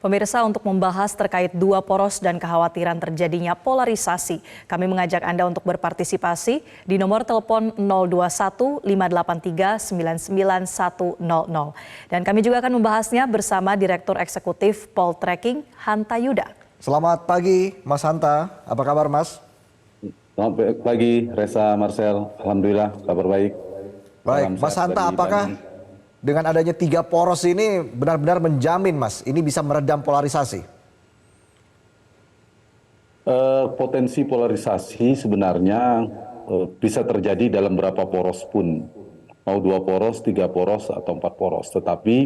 Pemirsa, untuk membahas terkait dua poros dan kekhawatiran terjadinya polarisasi, kami mengajak Anda untuk berpartisipasi di nomor telepon 021 583 99100. Dan kami juga akan membahasnya bersama Direktur Eksekutif Poltreking, Hanta Yuda. Selamat pagi, Mas Hanta. Apa kabar, Mas? Selamat pagi, Reza, Marcel. Alhamdulillah, kabar baik. Baik, Mas Hanta, apakah dengan adanya 3 poros ini benar-benar menjamin, Mas, ini bisa meredam polarisasi? Potensi polarisasi sebenarnya bisa terjadi dalam berapa poros pun. Mau 2 poros, 3 poros, atau 4 poros. Tetapi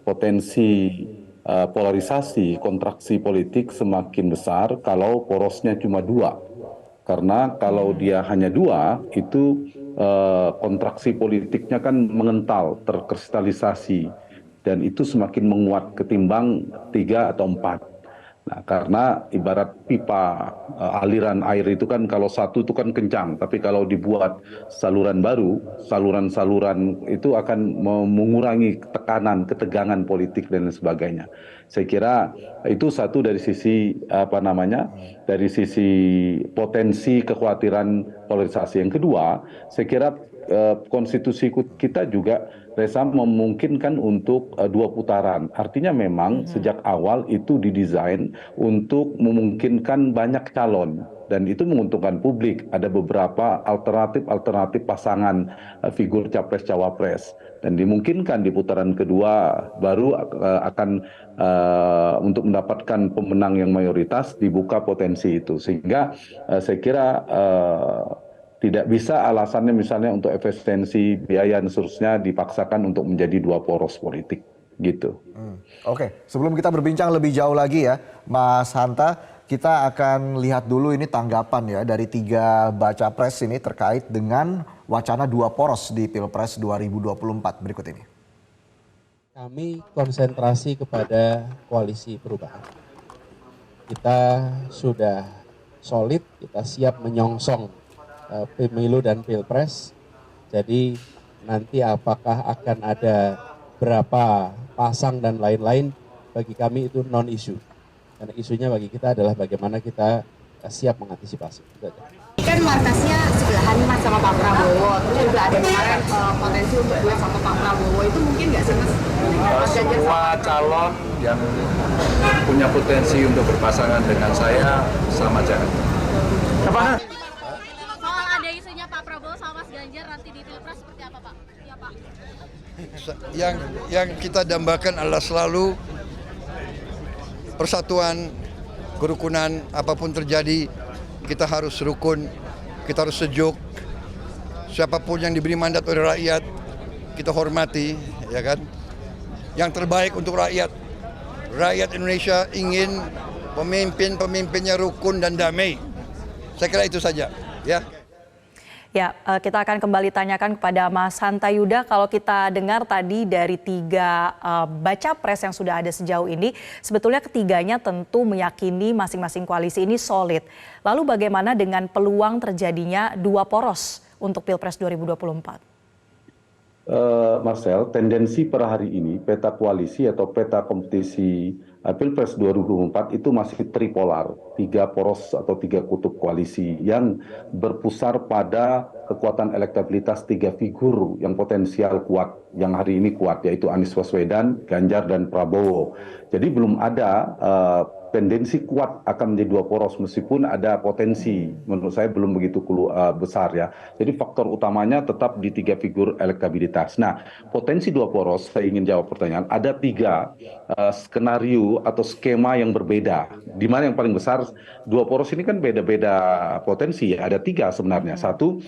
potensi polarisasi, kontraksi politik semakin besar kalau porosnya cuma 2. Karena kalau dia hanya 2, itu kontraksi politiknya kan mengental, terkristalisasi, dan itu semakin menguat ketimbang 3 atau 4. Nah, karena ibarat pipa aliran air itu kan kalau satu itu kan kencang, tapi kalau dibuat saluran baru, saluran-saluran itu akan mengurangi tekanan, ketegangan politik dan lain sebagainya. Saya kira itu satu dari sisi dari sisi potensi kekhawatiran polarisasi. Yang kedua, saya kira konstitusi kita juga Reza memungkinkan untuk 2 putaran. Artinya memang sejak awal itu didesain untuk memungkinkan banyak calon dan itu menguntungkan publik. Ada beberapa alternatif pasangan figur capres-cawapres dan dimungkinkan di putaran kedua baru akan untuk mendapatkan pemenang yang mayoritas dibuka potensi itu. Sehingga saya kira tidak bisa alasannya misalnya untuk efisiensi biaya dan seterusnya dipaksakan untuk menjadi 2 poros politik gitu. Oke, sebelum kita berbincang lebih jauh lagi ya, Mas Hanta, kita akan lihat dulu ini tanggapan ya dari 3 baca pres ini terkait dengan wacana 2 poros di Pilpres 2024 berikut ini. Kami konsentrasi kepada koalisi perubahan. Kita sudah solid, kita siap menyongsong pemilu dan pilpres. Jadi nanti apakah akan ada berapa pasang dan lain-lain, bagi kami itu non isu. Karena isunya bagi kita adalah bagaimana kita siap mengantisipasi. Kan markasnya sebelahan Mas sama Pak Prabowo, terus juga ada kemarin potensi untuk duet sama Pak Prabowo, itu mungkin nggak sih Mas? Semua calon yang punya potensi untuk berpasangan dengan saya sama aja. Soal ada isunya Pak Prabowo sama Mas Ganjar nanti di Pilpres seperti apa Pak? Ya Pak. Yang kita dambakan adalah selalu persatuan, kerukunan. Apapun terjadi kita harus rukun, kita harus sejuk. Siapapun yang diberi mandat oleh rakyat kita hormati, ya kan? Yang terbaik untuk rakyat. Rakyat Indonesia ingin pemimpinnya rukun dan damai. Saya kira itu saja, ya. Ya, kita akan kembali tanyakan kepada Mas Hanta Yuda. Kalau kita dengar tadi dari 3 baca pres yang sudah ada sejauh ini, sebetulnya ketiganya tentu meyakini masing-masing koalisi ini solid. Lalu bagaimana dengan peluang terjadinya 2 poros untuk Pilpres 2024? Marcel, tendensi per hari ini peta koalisi atau peta kompetisi Pilpres 2024 itu masih tripolar, 3 poros atau 3 kutub koalisi yang berpusar pada kekuatan elektabilitas 3 figur yang potensial kuat, yang hari ini kuat, yaitu Anies Baswedan, Ganjar, dan Prabowo. Jadi belum ada tendensi kuat akan menjadi 2 poros, meskipun ada potensi, menurut saya belum begitu besar ya. Jadi faktor utamanya tetap di 3 figur elektabilitas. Nah, potensi 2 poros, saya ingin jawab pertanyaan, ada 3 skenario atau skema yang berbeda. Di mana yang paling besar, 2 poros ini kan beda-beda potensi ya, ada 3 sebenarnya. Satu,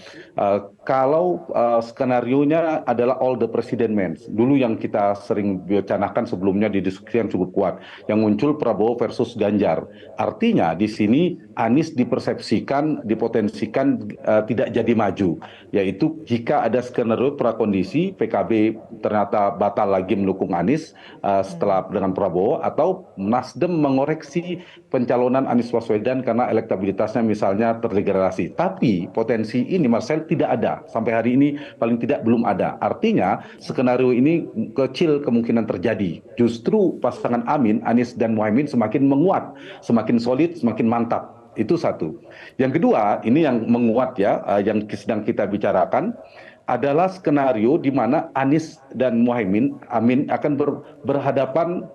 kalau skenarionya adalah all the president men, dulu yang kita sering bicarakan sebelumnya di diskusi yang cukup kuat, yang muncul Prabowo versus Ganjar. Artinya di sini Anies dipersepsikan, dipotensikan tidak jadi maju, yaitu jika ada skenario prakondisi PKB ternyata batal lagi mendukung Anies setelah dengan Prabowo, atau Nasdem mengoreksi pencalonan Anies Baswedan karena elektabilitasnya misalnya terdegradasi. Tapi potensi ini Marcel tidak ada sampai hari ini, paling tidak belum ada. Artinya skenario ini kecil kemungkinan terjadi. Justru pasangan Amin, Anies dan Muhaimin semakin menguat, semakin solid, semakin mantap. Itu satu. Yang kedua, ini yang menguat ya, yang sedang kita bicarakan adalah skenario di mana Anies dan Muhaimin Amin akan berhadapan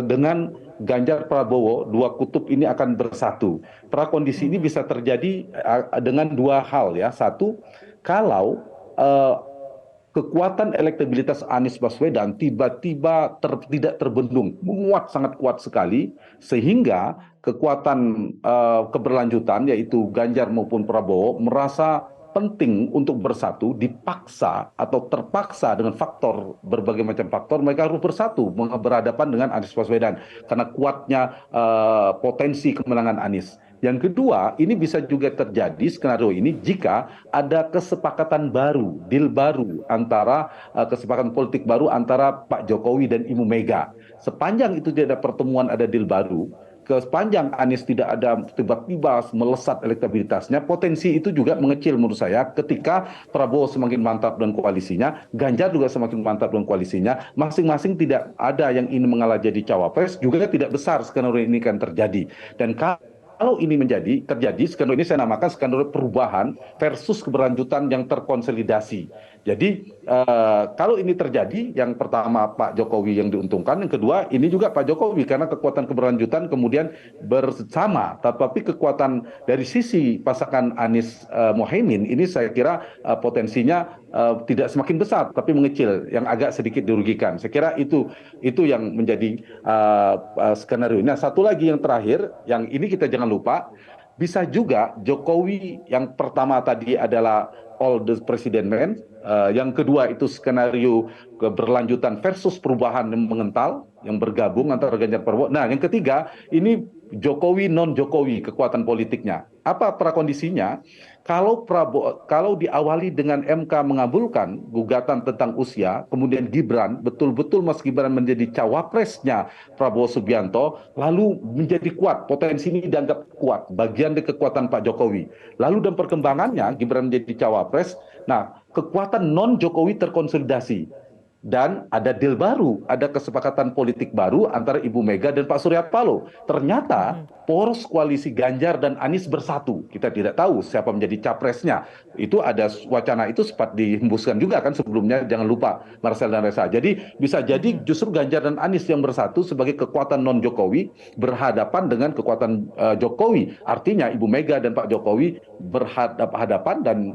dengan Ganjar Prabowo. Dua kutub ini akan bersatu. Prakondisi ini bisa terjadi dengan dua hal ya. Satu, kalau kekuatan elektabilitas Anies Baswedan tiba-tiba tidak terbendung, menguat sangat kuat sekali, sehingga kekuatan keberlanjutan yaitu Ganjar maupun Prabowo merasa penting untuk bersatu, dipaksa atau terpaksa dengan faktor berbagai macam faktor mereka harus bersatu berhadapan dengan Anies Baswedan karena kuatnya potensi kemenangan Anies. Yang kedua, ini bisa juga terjadi skenario ini jika ada kesepakatan baru, deal baru antara kesepakatan politik baru antara Pak Jokowi dan Ibu Mega. Sepanjang itu tidak ada pertemuan, ada deal baru, sepanjang Anies tidak ada tiba-tiba melesat elektabilitasnya, potensi itu juga mengecil menurut saya ketika Prabowo semakin mantap dengan koalisinya, Ganjar juga semakin mantap dengan koalisinya, masing-masing tidak ada yang ingin mengalah jadi cawapres, juga tidak besar skenario ini kan terjadi. Dan kalau ini terjadi, skenario ini saya namakan skenario perubahan versus keberlanjutan yang terkonsolidasi. Jadi kalau ini terjadi, yang pertama Pak Jokowi yang diuntungkan, yang kedua ini juga Pak Jokowi karena kekuatan keberlanjutan kemudian bersama. Tapi kekuatan dari sisi pasangan Anies Muhaimin ini saya kira potensinya tidak semakin besar, tapi mengecil, yang agak sedikit dirugikan. Saya kira itu yang menjadi skenario. Nah, satu lagi yang terakhir, yang ini kita jangan lupa, bisa juga Jokowi yang pertama tadi adalah all the president men, yang kedua itu skenario keberlanjutan versus perubahan yang mengental, yang bergabung antara Ganjar Prabowo. Nah, yang ketiga ini Jokowi non Jokowi kekuatan politiknya. Apa prakondisinya? Kalau diawali dengan MK mengabulkan gugatan tentang usia, kemudian Gibran, betul-betul Mas Gibran menjadi cawapresnya Prabowo Subianto, lalu menjadi kuat, potensi ini dianggap kuat, bagian dari kekuatan Pak Jokowi. Lalu dan perkembangannya, Gibran menjadi cawapres, nah kekuatan non-Jokowi terkonsolidasi. Dan ada deal baru, ada kesepakatan politik baru antara Ibu Mega dan Pak Surya Paloh. Ternyata poros koalisi Ganjar dan Anies bersatu. Kita tidak tahu siapa menjadi capresnya. Itu ada wacana itu sempat dihembuskan juga kan sebelumnya, jangan lupa Marcel dan Reza. Jadi bisa jadi justru Ganjar dan Anies yang bersatu sebagai kekuatan non-Jokowi berhadapan dengan kekuatan Jokowi. Artinya Ibu Mega dan Pak Jokowi berhadapan dan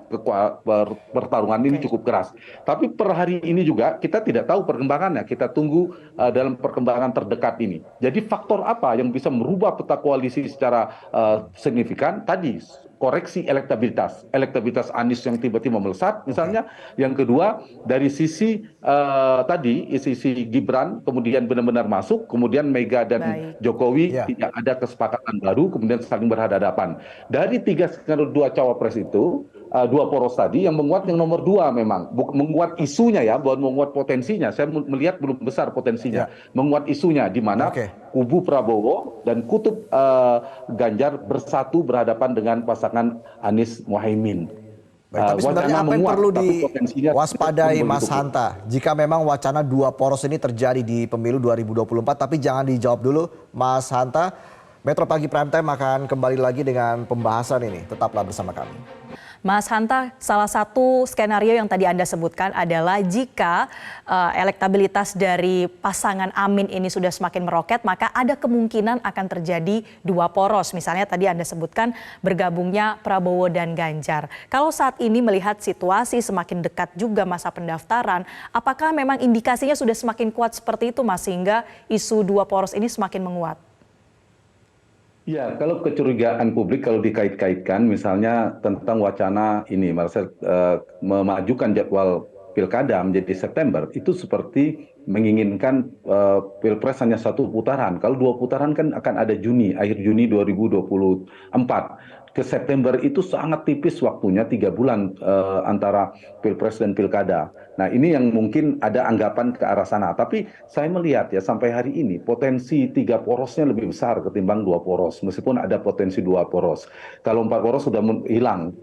pertarungan ini cukup keras. Tapi per hari ini juga kita tidak tahu perkembangannya. Kita tunggu dalam perkembangan terdekat ini. Jadi faktor apa yang bisa merubah peta koalisi secara signifikan? Tadi koreksi elektabilitas Anies yang tiba-tiba melesat misalnya. Yang kedua dari sisi sisi Gibran kemudian benar-benar masuk, kemudian Mega dan Jokowi tidak ada kesepakatan baru, kemudian saling berhadapan. Dari tiga skenario dua cawapres itu, dua poros tadi yang menguat yang nomor dua memang menguat isunya ya, bukan menguat potensinya. Saya melihat belum besar potensinya. Menguat isunya di mana kubu Prabowo dan kutub Ganjar bersatu berhadapan dengan pasangan Anies Muhaimin. Baik, tapi sebenarnya apa yang perlu diwaspadai Mas Hanta jika memang wacana dua poros ini terjadi di pemilu 2024? Tapi jangan dijawab dulu Mas Hanta. Metro Pagi Prime Time akan kembali lagi dengan pembahasan ini. Tetaplah bersama kami. Mas Hanta, salah satu skenario yang tadi Anda sebutkan adalah jika elektabilitas dari pasangan Amin ini sudah semakin meroket, maka ada kemungkinan akan terjadi dua poros. Misalnya tadi Anda sebutkan bergabungnya Prabowo dan Ganjar. Kalau saat ini melihat situasi semakin dekat juga masa pendaftaran, apakah memang indikasinya sudah semakin kuat seperti itu, Mas, sehingga isu dua poros ini semakin menguat? Ya, kalau kecurigaan publik kalau dikait-kaitkan misalnya tentang wacana ini, Marcel, memajukan jadwal pilkada menjadi September, itu seperti menginginkan Pilpres hanya satu putaran. Kalau 2 putaran kan akan ada akhir Juni 2024. Ke September itu sangat tipis waktunya, 3 bulan antara Pilpres dan Pilkada. Nah ini yang mungkin ada anggapan ke arah sana. Tapi saya melihat ya sampai hari ini potensi 3 porosnya lebih besar ketimbang 2 poros. Meskipun ada potensi 2 poros. Kalau 4 poros sudah hilang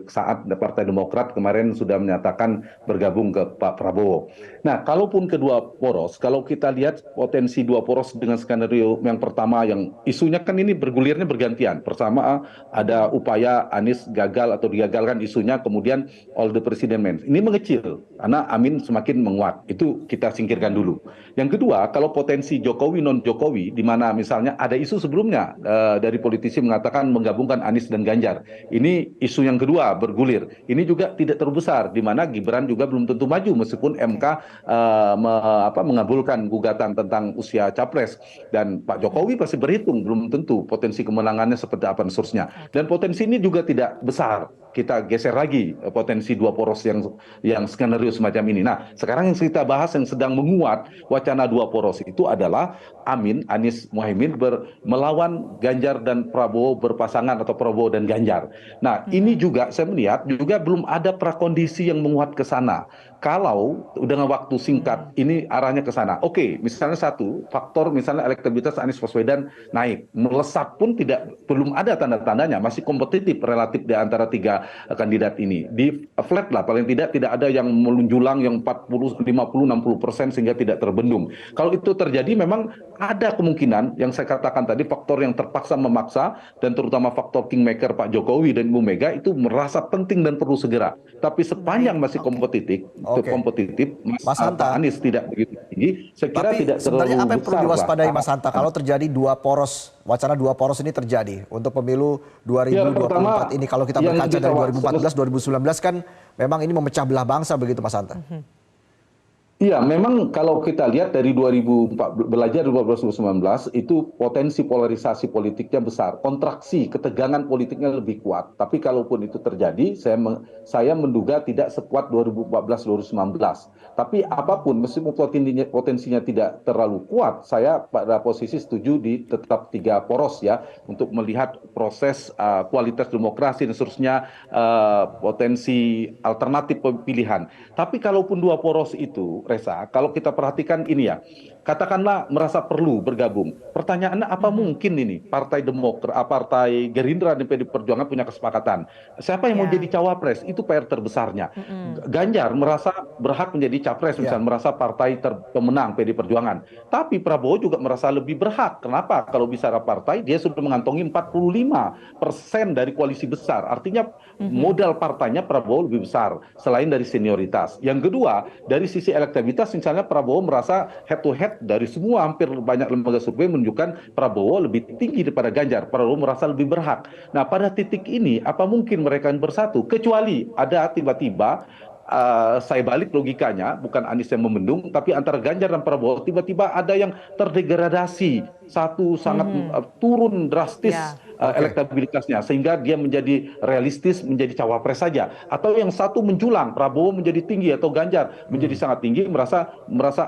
saat Partai Demokrat kemarin sudah menyatakan bergabung ke Pak Prabowo. Nah kalaupun kedua poros, kalau kita lihat potensi 2 poros dengan skenario yang pertama yang isunya kan ini bergulirnya bergantian. Pertama ada upaya Anies gagal atau digagalkan isunya, kemudian all the president men. Ini mengecil karena Amin semakin menguat. Itu kita singkirkan dulu. Yang kedua, kalau potensi Jokowi non Jokowi, di mana misalnya ada isu sebelumnya dari politisi mengatakan menggabungkan Anies dan Ganjar. Ini isu yang kedua bergulir. Ini juga tidak terbesar, di mana Gibran juga belum tentu maju meskipun MK mengabulkan gugatan tentang usia capres, dan Pak Jokowi pasti berhitung belum tentu potensi kemenangannya seperti apa dan seterusnya. Dan potensi ini juga tidak besar. Kita geser lagi potensi 2 poros yang skenario semacam ini. Nah, sekarang yang kita bahas yang sedang menguat wacana 2 poros itu adalah Anies Muhaimin melawan Ganjar dan Prabowo berpasangan atau Prabowo dan Ganjar. Nah, ini juga saya melihat juga belum ada prakondisi yang menguat ke sana. Kalau dengan waktu singkat ini arahnya ke sana. Oke, misalnya satu faktor misalnya elektabilitas Anies Baswedan naik, melesat pun belum ada tanda-tandanya, masih kompetitif relatif di antara 3 kandidat ini. Di flat lah paling tidak ada yang melunjulang yang 40, 50, 60% sehingga tidak terbendung. Kalau itu terjadi memang ada kemungkinan yang saya katakan tadi faktor yang terpaksa memaksa dan terutama faktor kingmaker Pak Jokowi dan Ibu Mega itu merasa penting dan perlu segera. Tapi sepanjang masih kompetitif, Mas Hanta, Anies tidak begitu tinggi, saya kira tapi tidak terlalu sebenarnya apa yang perlu besar diwaspadai lah. Mas Hanta kalau terjadi 2 poros, wacana 2 poros ini terjadi untuk pemilu 2024 ini, kalau kita berkaca dari 2014 2019 kan memang ini memecah belah bangsa begitu Mas Hanta. Iya, memang kalau kita lihat dari 2019 itu potensi polarisasi politiknya besar, kontraksi, ketegangan politiknya lebih kuat. Tapi kalaupun itu terjadi, saya menduga tidak sekuat 2014-2019. Tapi apapun, meskipun potensinya tidak terlalu kuat, saya pada posisi setuju di tetap 3 poros ya, untuk melihat proses kualitas demokrasi dan seterusnya, potensi alternatif pilihan. Tapi kalaupun 2 poros itu, Reza, kalau kita perhatikan ini ya, katakanlah merasa perlu bergabung. Pertanyaannya apa mungkin ini Partai Gerindra dan PD Perjuangan punya kesepakatan. Siapa yang mau jadi cawapres? Itu PR terbesarnya. Ganjar merasa berhak menjadi capres, misalnya merasa partai pemenang PD Perjuangan. Tapi Prabowo juga merasa lebih berhak. Kenapa? Kalau bicara partai, dia sudah mengantongi 45% dari koalisi besar. Artinya modal partainya Prabowo lebih besar selain dari senioritas. Yang kedua, dari sisi elektabilitas misalnya Prabowo merasa head to head dari semua hampir banyak lembaga survei menunjukkan Prabowo lebih tinggi daripada Ganjar. Prabowo merasa lebih berhak. Nah, pada titik ini apa mungkin mereka bersatu? Kecuali ada tiba-tiba saya balik logikanya, bukan Anies yang membendung, tapi antara Ganjar dan Prabowo tiba-tiba ada yang terdegradasi, satu sangat turun drastis elektabilitasnya sehingga dia menjadi realistis menjadi cawapres saja, atau yang satu menjulang, Prabowo menjadi tinggi atau Ganjar menjadi sangat tinggi, merasa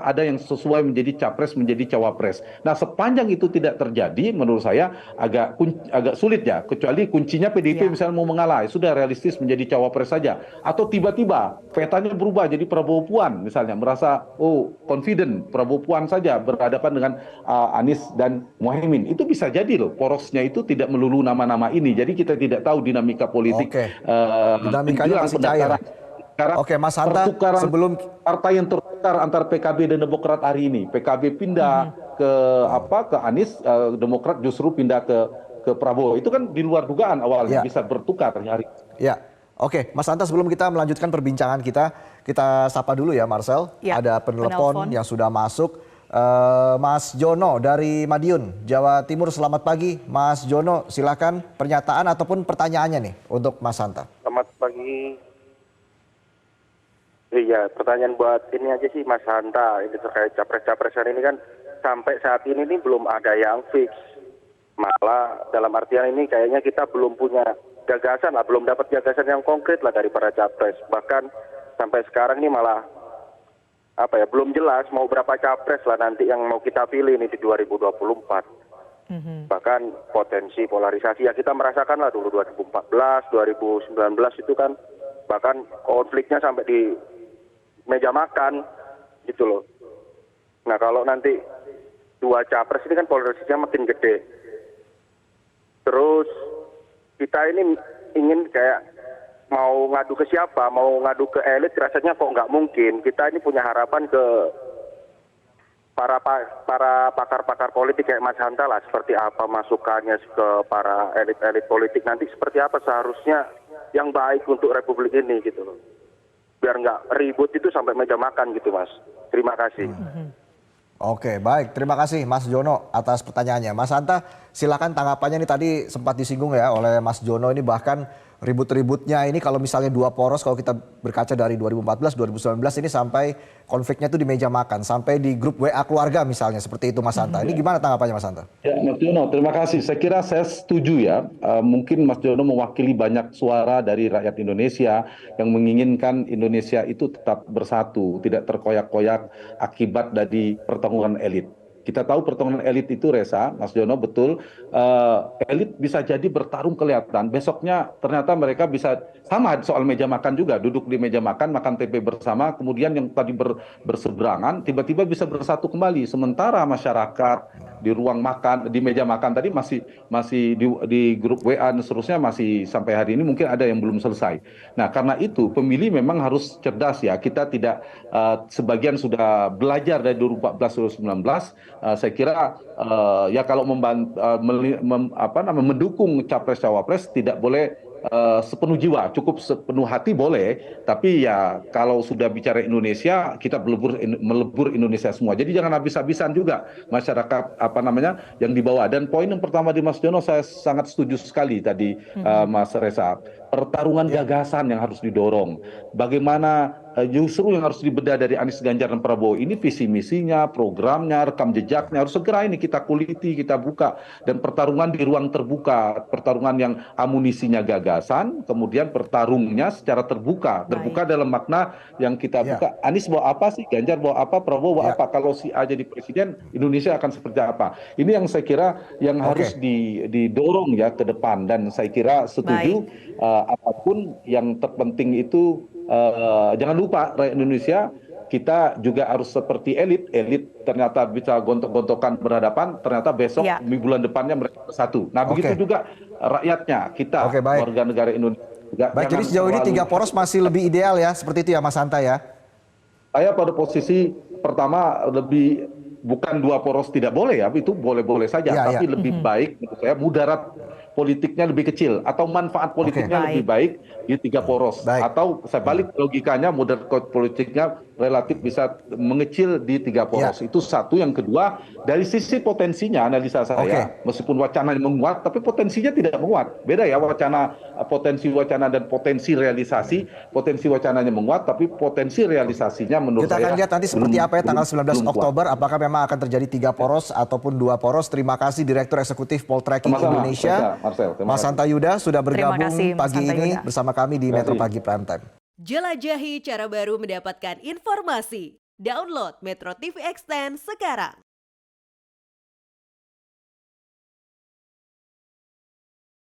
ada yang sesuai menjadi capres menjadi cawapres. Nah, sepanjang itu tidak terjadi, menurut saya agak sulit ya, kecuali kuncinya PDIP misalnya mau mengalah, sudah realistis menjadi cawapres saja, atau tiba-tiba petanya berubah jadi Prabowo Puan misalnya, merasa confident Prabowo Puan saja berhadapan dengan Anies dan Muhaimin. Itu bisa jadi loh, porosnya itu tidak melulu nama-nama ini. Jadi kita tidak tahu dinamika politik. Dinamikanya masih cair. Oke, Mas Hanta, sebelum partai yang tertukar antara PKB dan Demokrat hari ini, PKB pindah ke Anies, Demokrat justru pindah ke Prabowo. Itu kan di luar dugaan awalnya bisa bertukar hari. Ya. Oke, Mas Hanta, sebelum kita melanjutkan perbincangan kita sapa dulu ya Marcel. Ada penelpon yang sudah masuk. Mas Jono dari Madiun, Jawa Timur. Selamat pagi, Mas Jono. Silakan pernyataan ataupun pertanyaannya nih untuk Mas Hanta. Selamat pagi. Iya, pertanyaan buat ini aja sih Mas Hanta. Ini terkait capres-capresan ini kan sampai saat ini nih belum ada yang fix. Malah dalam artian ini kayaknya kita belum punya gagasan lah, belum dapat gagasan yang konkret lah dari para capres. Bahkan sampai sekarang ini malah belum jelas mau berapa capres lah nanti yang mau kita pilih ini di 2024. Bahkan potensi polarisasi ya kita merasakan lah dulu 2014, 2019 itu kan bahkan konfliknya sampai di meja makan gitu loh. Nah kalau nanti dua capres ini kan polarisasinya makin gede. Terus kita ini ingin kayak mau ngadu ke siapa, mau ngadu ke elit rasanya kok nggak mungkin. Kita ini punya harapan ke para pakar-pakar politik kayak Mas Hanta lah, seperti apa masukannya ke para elit-elit politik nanti seperti apa seharusnya yang baik untuk republik ini gitu loh. Biar nggak ribut itu sampai meja makan gitu Mas. Terima kasih. Oke, baik. Terima kasih Mas Jono atas pertanyaannya. Mas Hanta, silakan tanggapannya ini tadi sempat disinggung ya oleh Mas Jono ini bahkan ribut-ributnya ini kalau misalnya dua poros kalau kita berkaca dari 2014, 2019 ini sampai konfliknya itu di meja makan, sampai di grup WA keluarga misalnya seperti itu Mas Hanta. Ini gimana tanggapannya Mas Hanta? Ya, Mas Jono, terima kasih. Saya kira saya setuju ya. Mungkin Mas Jono mewakili banyak suara dari rakyat Indonesia yang menginginkan Indonesia itu tetap bersatu, tidak terkoyak-koyak akibat dari pertarungan elit. Kita tahu pertarungan elit itu Reza, Mas Jono betul, elit bisa jadi bertarung kelihatan, besoknya ternyata mereka bisa sama soal meja makan juga, duduk di meja makan tempe bersama, kemudian yang tadi berseberangan tiba-tiba bisa bersatu kembali, sementara masyarakat di ruang makan, di meja makan tadi masih di grup WA dan seterusnya masih sampai hari ini mungkin ada yang belum selesai. Nah karena itu pemilih memang harus cerdas ya, kita tidak sebagian sudah belajar dari 2014 2019. Saya kira ya kalau mendukung capres cawapres tidak boleh sepenuh jiwa, cukup sepenuh hati boleh, tapi ya kalau sudah bicara Indonesia kita melebur Indonesia semua. Jadi jangan habis-habisan juga masyarakat yang dibawa. Dan poin yang pertama di Mas Jono saya sangat setuju sekali tadi Mas Reza. Pertarungan gagasan yang harus didorong. Bagaimana justru yang harus dibedah dari Anies, Ganjar, dan Prabowo ini visi misinya, programnya, rekam jejaknya harus segera ini kita kuliti, kita buka. Dan pertarungan di ruang terbuka, pertarungan yang amunisinya gagasan, kemudian pertarungnya secara terbuka. Terbuka dalam makna yang kita buka. Anies bawa apa sih, Ganjar bawa apa, Prabowo bawa apa. Kalau si A jadi presiden, Indonesia akan seperti apa. Ini yang saya kira yang harus didorong ya ke depan. Dan saya kira setuju apapun yang terpenting itu jangan lupa rakyat Indonesia kita juga harus seperti elit ternyata bisa gontok-gontokan berhadapan, ternyata besok di bulan depannya mereka bersatu. Nah begitu juga rakyatnya, kita warga negara Indonesia juga. Baik, jadi sejauh ini 3 poros masih lebih ideal ya, seperti itu ya Mas Hanta ya? Saya pada posisi pertama lebih, bukan 2 poros tidak boleh ya, itu boleh-boleh saja, tapi lebih baik menurut saya mudarat politiknya lebih kecil atau manfaat politiknya lebih baik di 3 poros. Atau saya balik logikanya mudarat politiknya relatif bisa mengecil di 3 poros. Itu satu. Yang kedua, dari sisi potensinya analisa saya, meskipun wacananya menguat tapi potensinya tidak menguat. Beda ya potensi wacana dan potensi realisasi. Potensi wacananya menguat tapi potensi realisasinya menurut saya. Kita akan lihat nanti seperti apa ya tanggal 19 Oktober apakah memang akan terjadi 3 poros ataupun 2 poros. Terima kasih Direktur Eksekutif Poltreking Indonesia, Mas Hanta Yuda sudah bergabung pagi ini bersama kami di Metro Pagi Prime Time. Jelajahi cara baru mendapatkan informasi. Download Metro TV Extend sekarang.